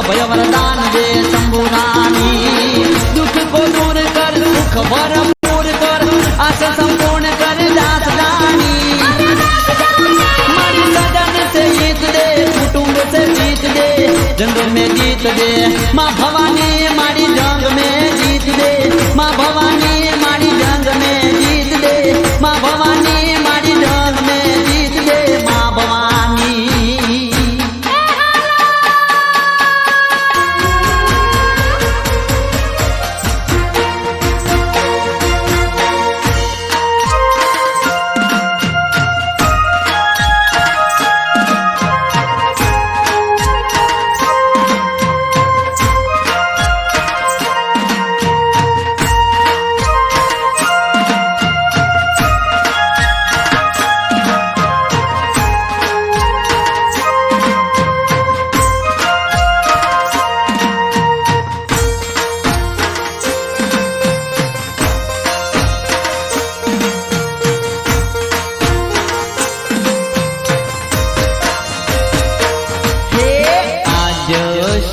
अभय वरदान दे शंभुरानी दुख को दूर कर सुख भरपूर कर आशा संपूर्ण कर दास दानी मारी सदन से जीत दे कुटुंब से जीत दे जंग में जीत दे माँ भवानी मारी जंग में जीत दे माँ भवानी मारी जंग में जीत दे माँ भवानी मारी जंग में जीत दे माँ भवानी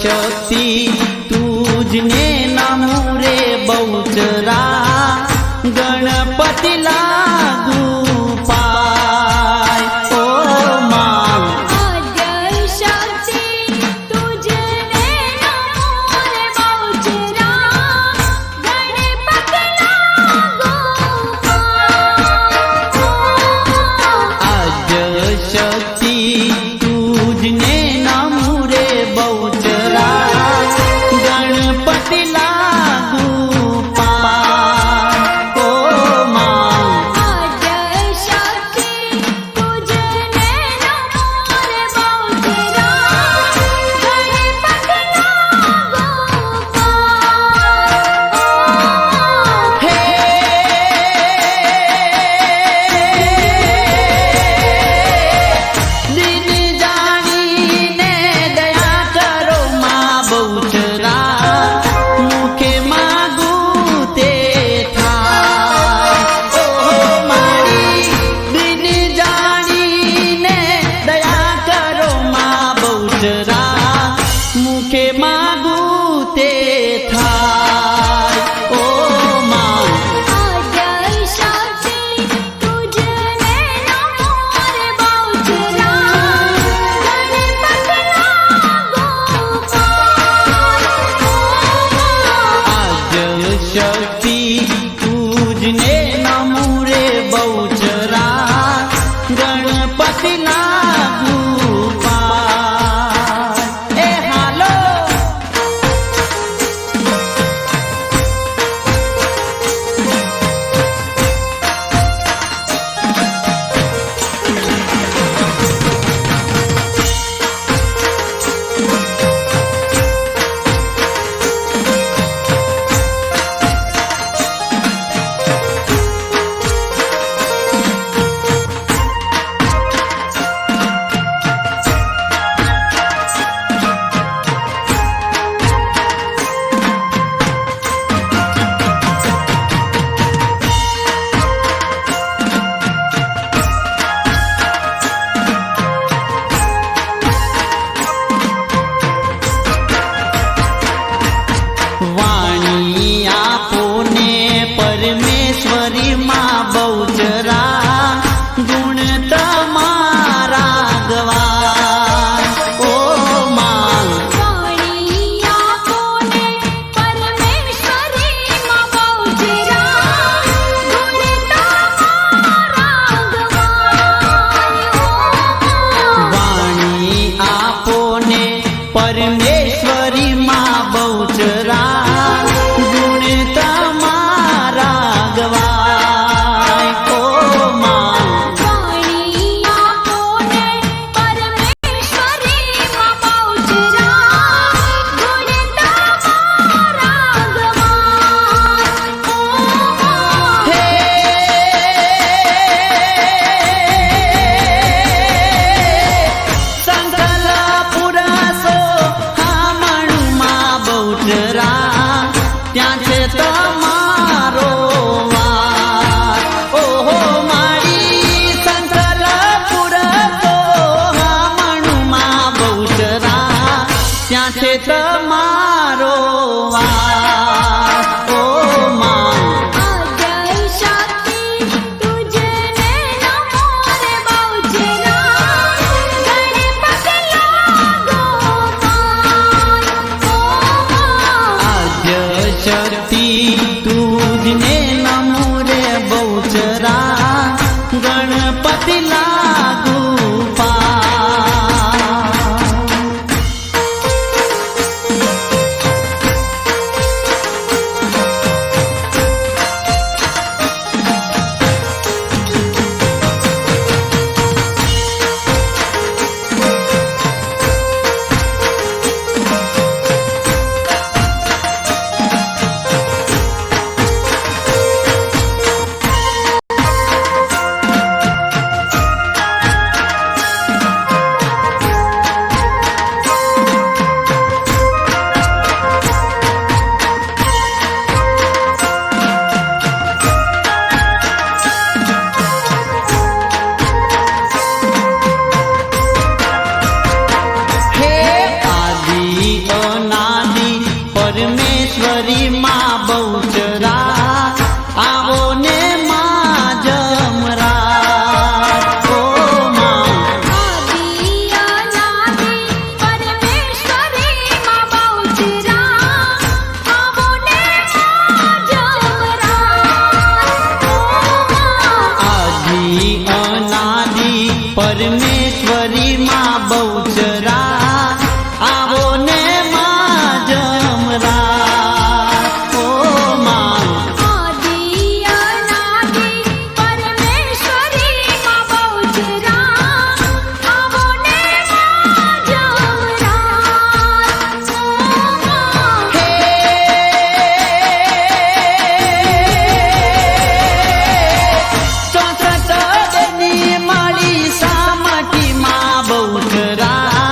शक्ति तुझने नमो रे बहुचरा गणपति लागू पाय ओ माँ शक्ति तुझने नमो रे बहुचरा गणपति लागू आज शक्ति तुझने नमो रे बहुचरा गणपति लागू पाय ओ माँ शक्ति तुझने नमो रे बहुचरा गणपति लागू हे दीदी जानी ने दया करो माँ बहुचरा मुखे मागू ते था ओ मारी दीदी जानी ने दया करो माँ बहुचरा मुखे मागू ते था ओ माँ शक्ति तुझने नमो रे बहुचरा गणपति लागू आज शक्ति तुझने नमो रे बहुचरा गणपति लागू पाय ए हालो પરમેશ્વરી માં બહુચરા આવો ને માં જમરા ઓ માં આદિ અનાદિ પરમેશ્વરી માં બહુચરા આવો ને માં જમરા હે ચોસઠ ની માળી સામટી માં બહુચરા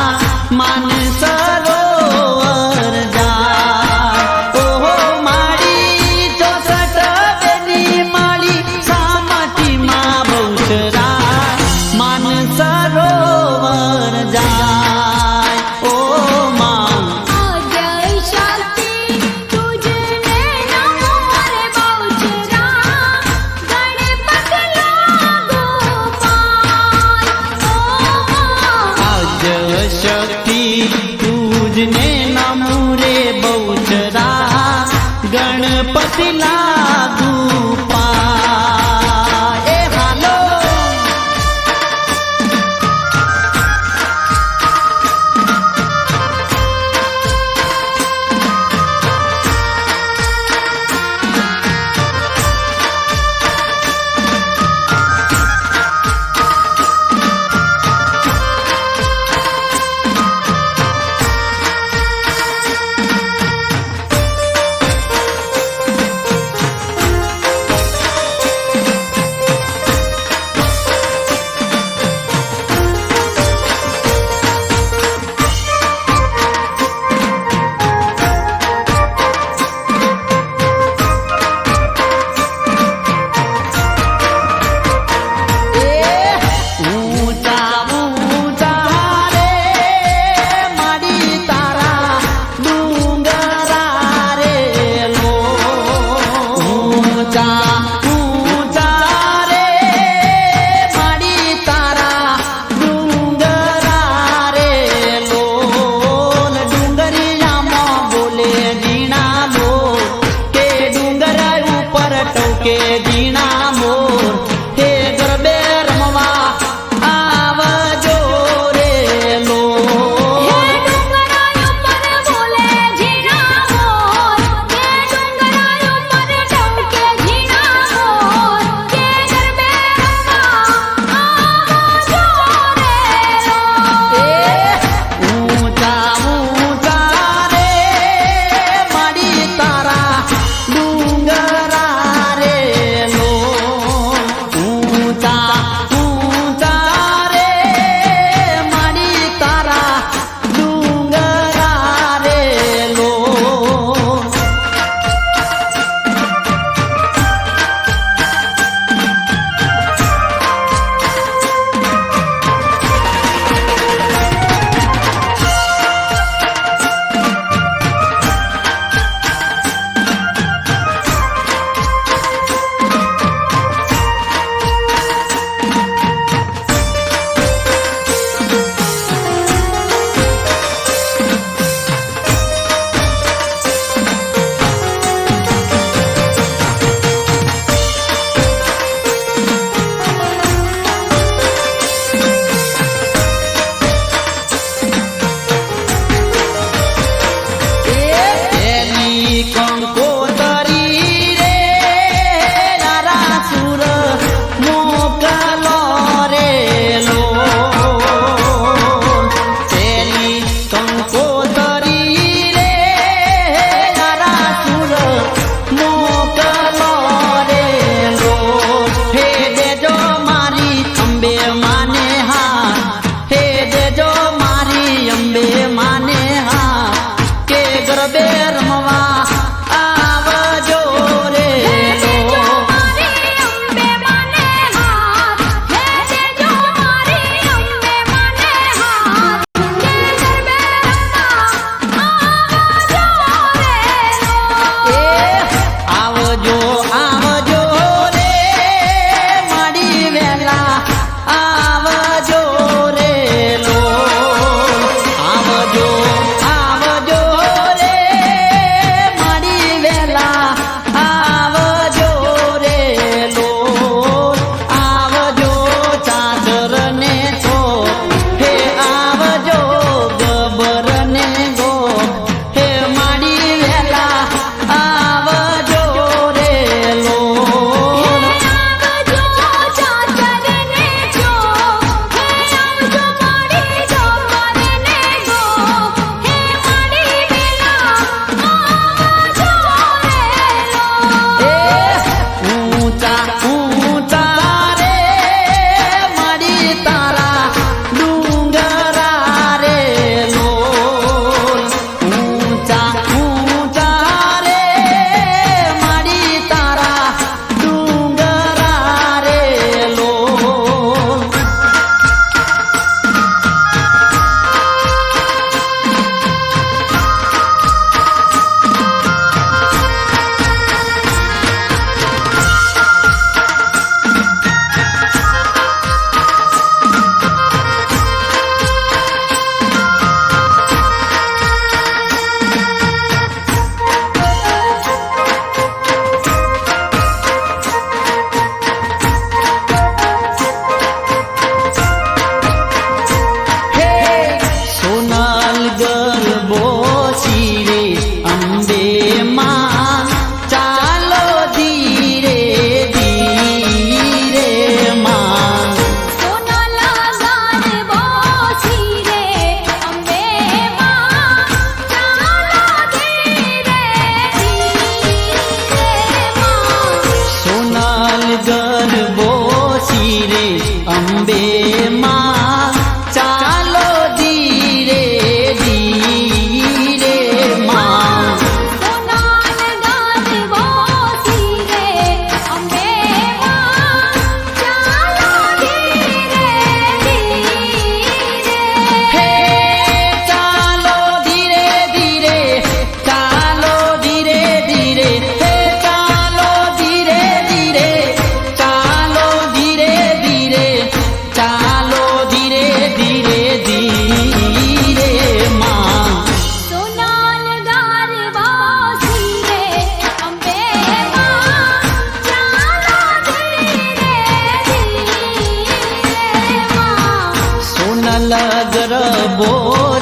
સોનલ ગરબો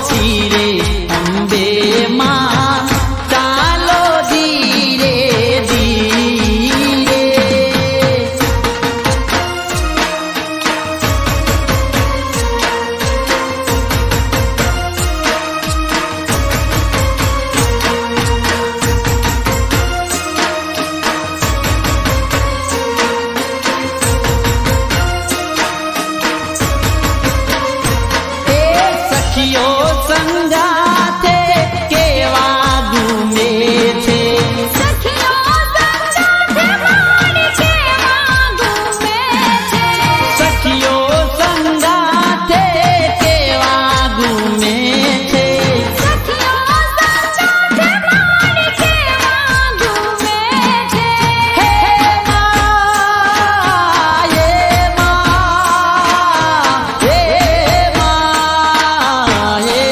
રે અંબે માં ચાલો ધીરે ધીરે. સખીઓ સંગાથે કેવા ગુમે છે. સખીઓ સંગાથે મારી કેવા ગુમે છે. સખીઓ સંગાથે કેવા ગુમે છે. સખીઓ સંગાથે મારી કેવા ગુમે છે. હે માં એ માં એ માં એ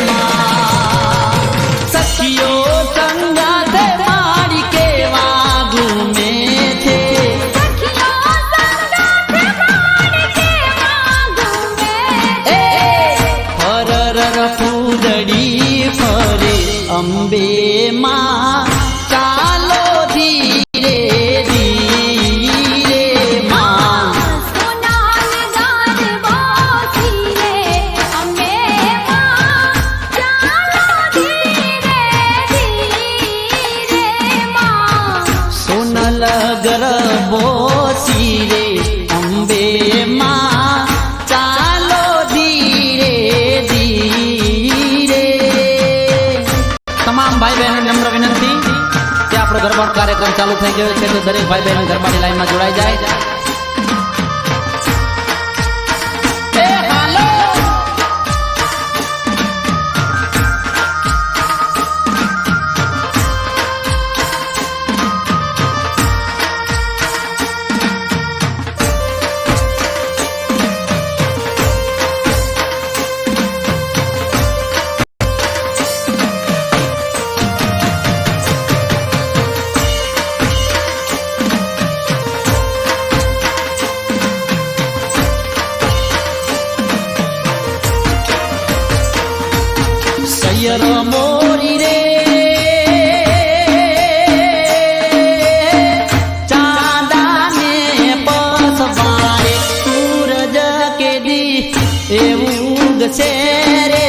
માં. સખીઓ સંગાથે મારી કેવા ગુમે છે. સખીઓ સંગાથે મારી કેવા ગુમે છે. હરર ફૂદડી ફરે અંબે માં ચાલો ધીરે ધીરે માં. સોનાલ ગરબો રે અંબે માં ચાલો ધીરે ધીરે માં. સોનલ ગરબો રે અંબે માં ચાલો ધીરે ધીરે. તમામ ભાઈ બહેનો નમ્ર વિનંતી કે આપણો ગરબા કાર્યક્રમ ચાલુ થઈ ગયો છે તો દરેક ભાઈ બહેનો ગરબાની લાઈનમાં જોડાઈ જાય. એ હાલો સૈયર મોરી રે ચાંદાને પસવારે સૂરજ કેદી એવું ઉગશે રે.